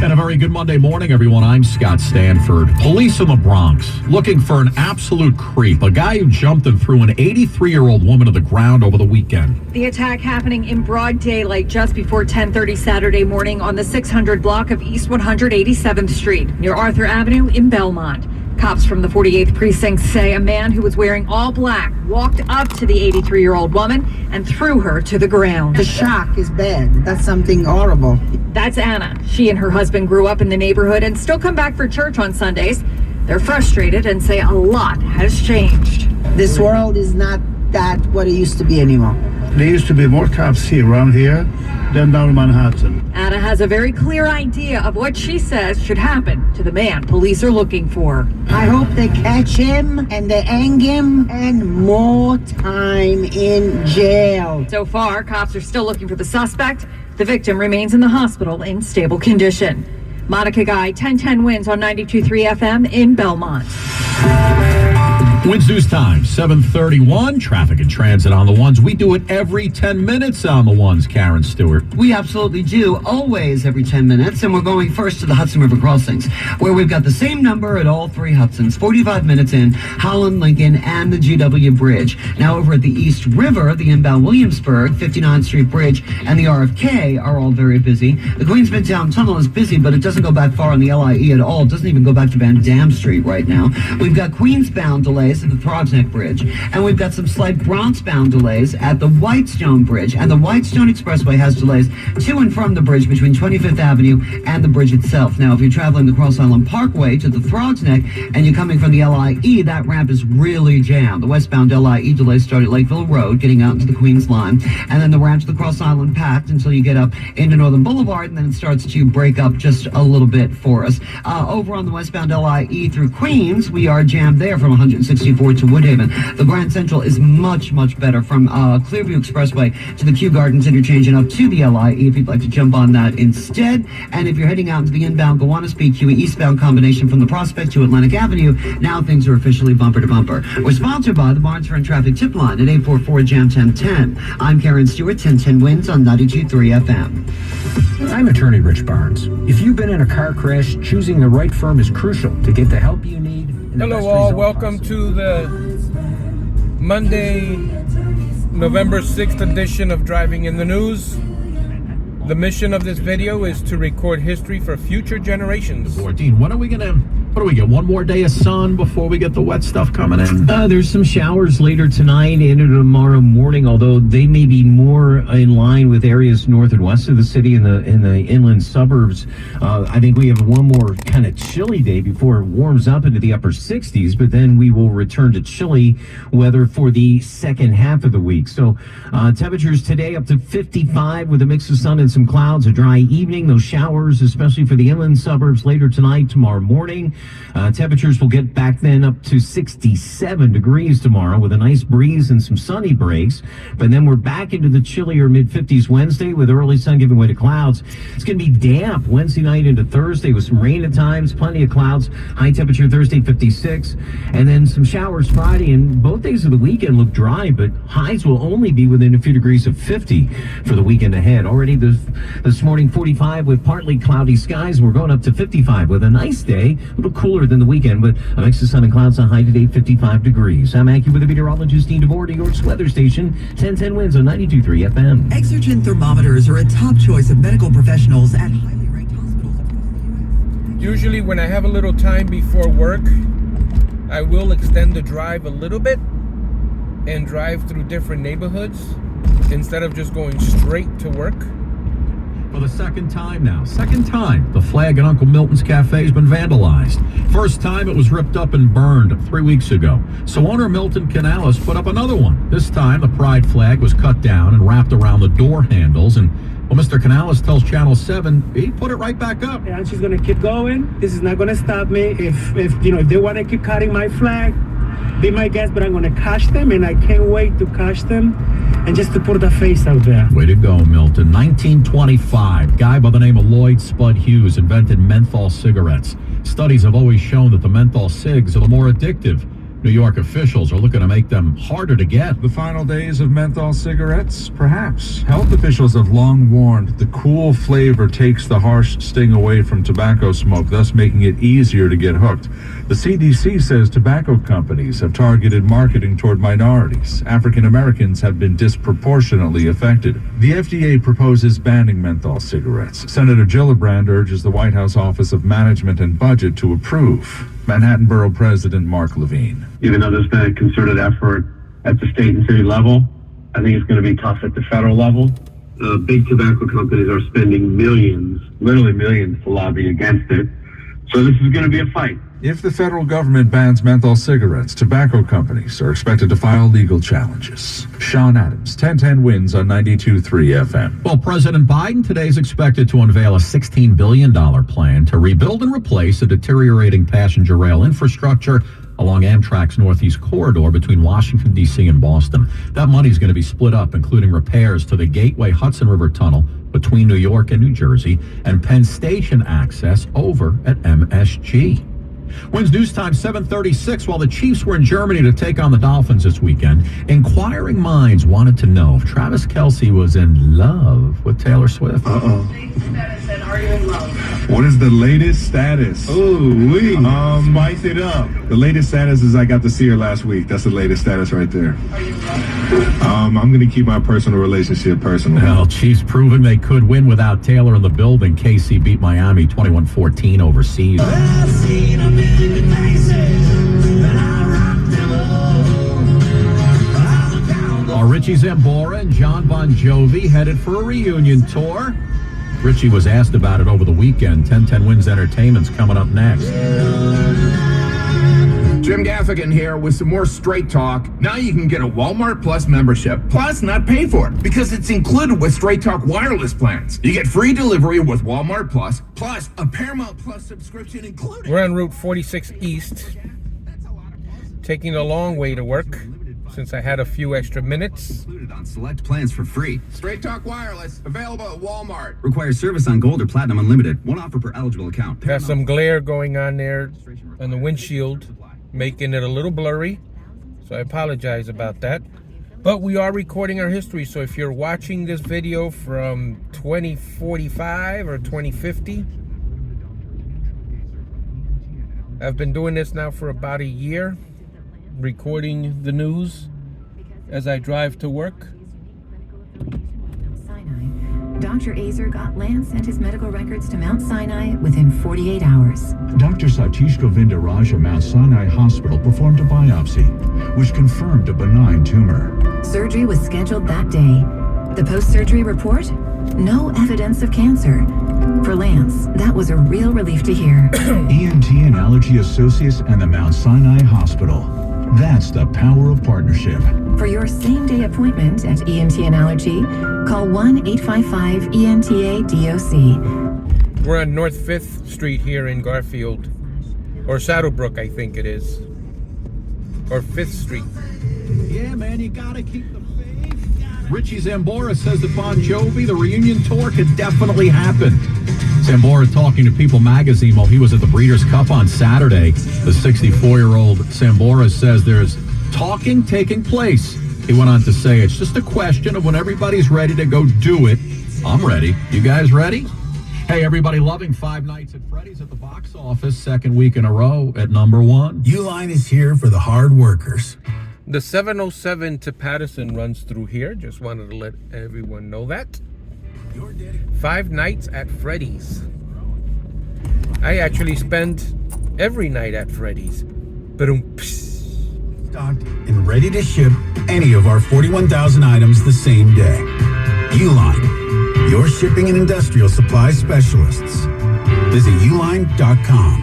And a very good Monday morning, everyone. I'm Scott Stanford. Police in the Bronx looking for an absolute creep, a guy who jumped and threw an 83-year-old woman to the ground over the weekend. The attack happening in broad daylight just before 10:30 Saturday morning on the 600 block of East 187th Street near Arthur Avenue in Belmont. Cops from the 48th precinct say a man who was wearing all black walked up to the 83-year-old woman and threw her to the ground. The shock is bad. That's something horrible. That's Anna. She and her husband grew up in the neighborhood and still come back for church on Sundays. They're frustrated and say a lot has changed. This world is not that what it used to be anymore. There used to be more cops here around here than down in Manhattan. Anna has a very clear idea of what she says should happen to the man police are looking for. I hope they catch him and they hang him and more time in jail. So far, cops are still looking for the suspect. The victim remains in the hospital in stable condition. Monica Guy, 1010 Wins on 92.3 FM in Belmont. Wins News Time, 7:31. Traffic and transit on the ones. We do it every 10 minutes on the ones, Karen Stewart. We absolutely do, always every 10 minutes. And we're going first to the Hudson River crossings, where we've got the same number at all three Hudsons, 45 minutes in, Holland, Lincoln, and the GW Bridge. Now over at the East River, the inbound Williamsburg, 59th Street Bridge, and the RFK are all very busy. The Queens Midtown Tunnel is busy, but it doesn't go back far on the LIE at all. It doesn't even go back to Van Dam Street right now. We've got Queens-bound delays at the Throgs Neck Bridge, and we've got some slight Bronx-bound delays at the Whitestone Bridge, and the Whitestone Expressway has delays to and from the bridge between 25th Avenue and the bridge itself. Now, if you're traveling the Cross Island Parkway to the Throgs Neck and you're coming from the LIE, that ramp is really jammed. The westbound LIE delays start at Lakeville Road, getting out into the Queens line, and then the ramp to the Cross Island packed until you get up into Northern Boulevard, and then it starts to break up just a little bit for us. Over on the westbound LIE through Queens, we are jammed there from 164 to Woodhaven. The Grand Central is much, much better from Clearview Expressway to the Kew Gardens interchange and up to the LIE if you'd like to jump on that instead. And if you're heading out into the inbound Gowanus QE eastbound combination from the Prospect to Atlantic Avenue, now things are officially bumper to bumper. We're sponsored by the Barnes Run Traffic Tip Line at 844-JAM-1010. I'm Karen Stewart, 1010 Wins on 92.3 FM. I'm attorney Rich Barnes. If you've been in a car crash, choosing the right firm is crucial to get the help you need. Hello all, welcome to the Monday, November 6th edition of Driving in the News. The mission of this video is to record history for future generations. 14. When are we going to, what do we get, one more day of sun before we get the wet stuff coming in? There's some showers later tonight and into tomorrow morning, although they may be more in line with areas north and west of the city in the inland suburbs. I think we have one more kind of chilly day before it warms up into the upper 60s, but then we will return to chilly weather for the second half of the week. So temperatures today up to 55 with a mix of sun and some clouds, a dry evening. Those showers, especially for the inland suburbs later tonight, tomorrow morning. Temperatures will get back then up to 67 degrees tomorrow with a nice breeze and some sunny breaks. But then we're back into the chillier mid-50s Wednesday with early sun giving way to clouds. It's going to be damp Wednesday night into Thursday with some rain at times, plenty of clouds. High temperature Thursday 56, and then some showers Friday. And both days of the weekend look dry, but highs will only be within a few degrees of 50 for the weekend ahead. Already this morning 45 with partly cloudy skies. We're going up to 55 with a nice day. A little cooler than the weekend, but a mix of sun and clouds. A high today, 55 degrees. I'm Aki with the meteorologist Dean DeVore, New York's weather station, 1010 Wins on 92.3 FM. Exergen thermometers are a top choice of medical professionals at highly ranked hospitals. Usually when I have a little time before work, I will extend the drive a little bit and drive through different neighborhoods instead of just going straight to work. For the second time now. Second time the flag at Uncle Milton's Cafe has been vandalized. First time it was ripped up and burned 3 weeks ago. So owner Milton Canales put up another one. This time the pride flag was cut down and wrapped around the door handles. And well, Mr. Canales tells Channel 7 he put it right back up. And she's going to keep going. This is not going to stop me. If they want to keep cutting my flag, be my guest, but I'm going to catch them, and I can't wait to catch them and just to put the face out there. Way to go, Milton. 1925, guy by the name of Lloyd Spud Hughes invented menthol cigarettes. Studies have always shown that the menthol cigs are the more addictive. New York officials are looking to make them harder to get. The final days of menthol cigarettes? Perhaps. Health officials have long warned the cool flavor takes the harsh sting away from tobacco smoke, thus making it easier to get hooked. The CDC says tobacco companies have targeted marketing toward minorities. African Americans have been disproportionately affected. The FDA proposes banning menthol cigarettes. Senator Gillibrand urges the White House Office of Management and Budget to approve. Manhattan Borough President Mark Levine. Even though there's been a concerted effort at the state and city level, I think it's going to be tough at the federal level. Big tobacco companies are spending millions, literally millions, to lobby against it. So this is going to be a fight. If the federal government bans menthol cigarettes, tobacco companies are expected to file legal challenges. Sean Adams, 1010 wins on 92.3 FM. Well, President Biden today is expected to unveil a $16 billion plan to rebuild and replace a deteriorating passenger rail infrastructure along Amtrak's Northeast Corridor between Washington, D.C. and Boston. That money is going to be split up, including repairs to the Gateway Hudson River Tunnel between New York and New Jersey and Penn Station access over at MSG. Wins news time 7:36. While the Chiefs were in Germany to take on the Dolphins this weekend, inquiring minds wanted to know if Travis Kelce was in love with Taylor Swift. Are you in love? What is the latest status? Spice it up. The latest status is I got to see her last week. That's the latest status right there. Are you in love? I'm going to keep my personal relationship personal. Well, Chiefs proving they could win without Taylor in the building. KC beat Miami 21-14 overseas. Richie Zambora and John Bon Jovi headed for a reunion tour. Richie was asked about it over the weekend. 1010 Wins Entertainment's coming up next. Jim Gaffigan here with some more straight talk. Now you can get a Walmart Plus membership, plus not pay for it, because it's included with Straight Talk wireless plans. You get free delivery with Walmart Plus a Paramount Plus subscription included. We're on Route 46 East, taking a long way to work, since I had a few extra minutes. Included on select plans for free. Straight Talk Wireless, available at Walmart. Requires service on Gold or Platinum Unlimited. One offer per eligible account. Got some glare going on there on the windshield, making it a little blurry. So I apologize about that. But we are recording our history. So if you're watching this video from 2045 or 2050, I've been doing this now for about a year, recording the news as I drive to work. Dr. Azer got Lance and his medical records to Mount Sinai within 48 hours. Dr. Satish Govindaraj of Mount Sinai Hospital performed a biopsy, which confirmed a benign tumor. Surgery was scheduled that day. The post-surgery report? No evidence of cancer. For Lance, that was a real relief to hear. ENT and Allergy Associates and the Mount Sinai Hospital. That's the power of partnership. For your same-day appointment at ENT and Allergy, call 1-855-ENTA-DOC. We're on North 5th Street here in Garfield, or Saddlebrook, I think it is, or 5th Street. Yeah, man, you gotta keep the faith. Richie Zambora says that Bon Jovi, the reunion tour, could definitely happen. Zambora talking to People magazine while he was at the Breeders' Cup on Saturday. The 64-year-old Zambora says there's talking taking place. He went on to say it's just a question of when everybody's ready to go do it. I'm ready. You guys ready? Hey, everybody, loving Five Nights at Freddy's at the box office, second week in a row at #1. Uline is here for the hard workers. The 707 to Patterson runs through here. Just wanted to let everyone know that. Five Nights at Freddy's. I actually spend every night at Freddy's. Stocked and ready to ship any of our 41,000 items the same day. Uline, your shipping and industrial supply specialists. Visit uline.com.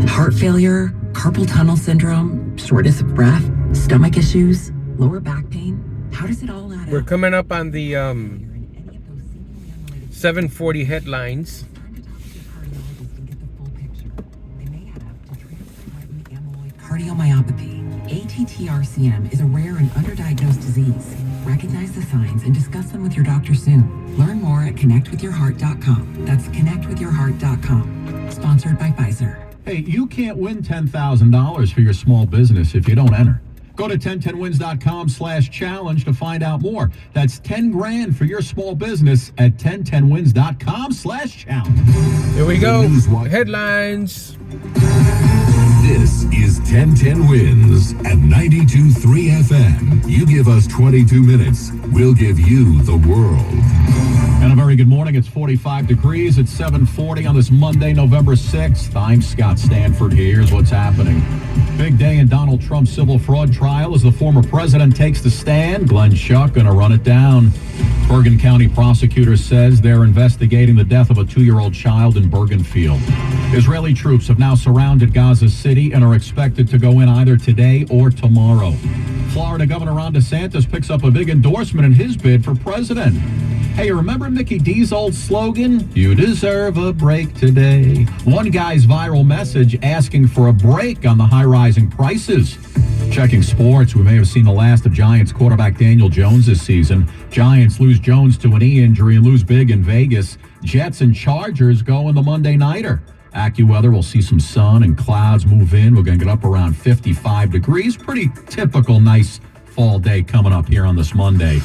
Heart failure, carpal tunnel syndrome, shortness of breath, stomach issues, lower back pain. How does it all add up? We're coming up on the 740 headlines. Cardiomyopathy. ATTR-CM is a rare and underdiagnosed disease. Recognize the signs and discuss them with your doctor soon. Learn more at connectwithyourheart.com. That's connectwithyourheart.com. Sponsored by Pfizer. Hey, you can't win $10,000 for your small business if you don't enter. Go to 1010wins.com/challenge to find out more. That's 10 grand for your small business at 1010wins.com/challenge. Here we go. Headlines. This is 1010 Wins at 92.3 FM. You give us 22 minutes, we'll give you the world. And a very good morning. It's 45 degrees. It's 7:40 on this Monday, November 6th. I'm Scott Stanford. Here's what's happening. Big day in Donald Trump's civil fraud trial as the former president takes the stand. Glenn Schuck going to run it down. Bergen County prosecutor says they're investigating the death of a 2-year-old child in Bergenfield. Israeli troops have now surrounded Gaza City and are expected to go in either today or tomorrow. Florida Governor Ron DeSantis picks up a big endorsement in his bid for president. Hey, remember Mickey D's old slogan? You deserve a break today. One guy's viral message asking for a break on the high-rising prices. Checking sports, we may have seen the last of Giants quarterback Daniel Jones this season. Giants lose Jones to a knee injury and lose big in Vegas. Jets and Chargers go in the Monday nighter. AccuWeather, we'll see some sun and clouds move in. We're going to get up around 55 degrees. Pretty typical nice fall day coming up here on this Monday.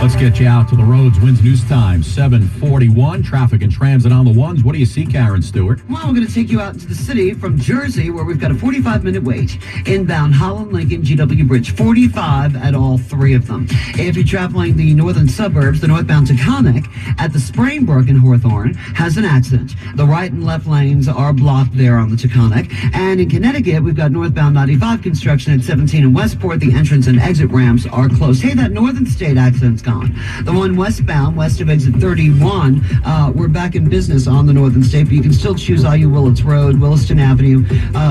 Let's get you out to the roads. Winds News Time, 7:41. Traffic and transit on the ones. What do you see, Karen Stewart? Well, we're going to take you out into the city from Jersey, where we've got a 45-minute wait. Inbound Holland, Lincoln, GW Bridge, 45 at all three of them. If you're traveling the northern suburbs, the northbound Taconic at the Springbrook in Hawthorne has an accident. The right and left lanes are blocked there on the Taconic. And in Connecticut, we've got northbound 95 construction at 17 in Westport. The entrance and exit ramps are closed. Hey, that Northern State accident's gone. The one westbound, west of exit 31, we're back in business on the Northern State, but you can still choose IU Willits Road, Williston Avenue,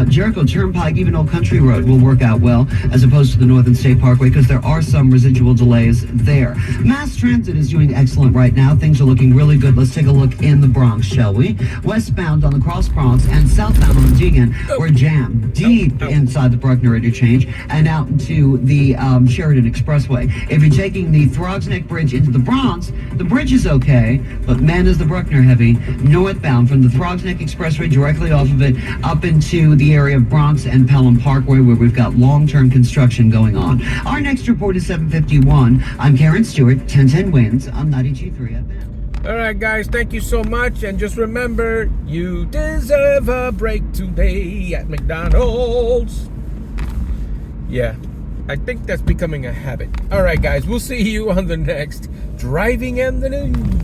Jericho Turnpike, even Old Country Road will work out well, as opposed to the Northern State Parkway, because there are some residual delays there. Mass transit is doing excellent right now. Things are looking really good. Let's take a look in the Bronx, shall we? Westbound on the Cross Bronx and southbound on Deegan, we're jammed deep inside the Bruckner interchange and out into the Sheridan Expressway. If you're taking the Throgsneck Bridge into the Bronx, the bridge is okay, but man, is the Bruckner heavy. Northbound from the Throgsneck Expressway directly off of it up into the area of Bronx and Pelham Parkway, where we've got long-term construction going on. Our next report is 7:51. I'm Karen Stewart, 1010 Wins on 92.3 FM. All right, guys, thank you so much. And just remember, you deserve a break today at McDonald's. Yeah. I think that's becoming a habit. All right, guys, we'll see you on the next Driving and the News.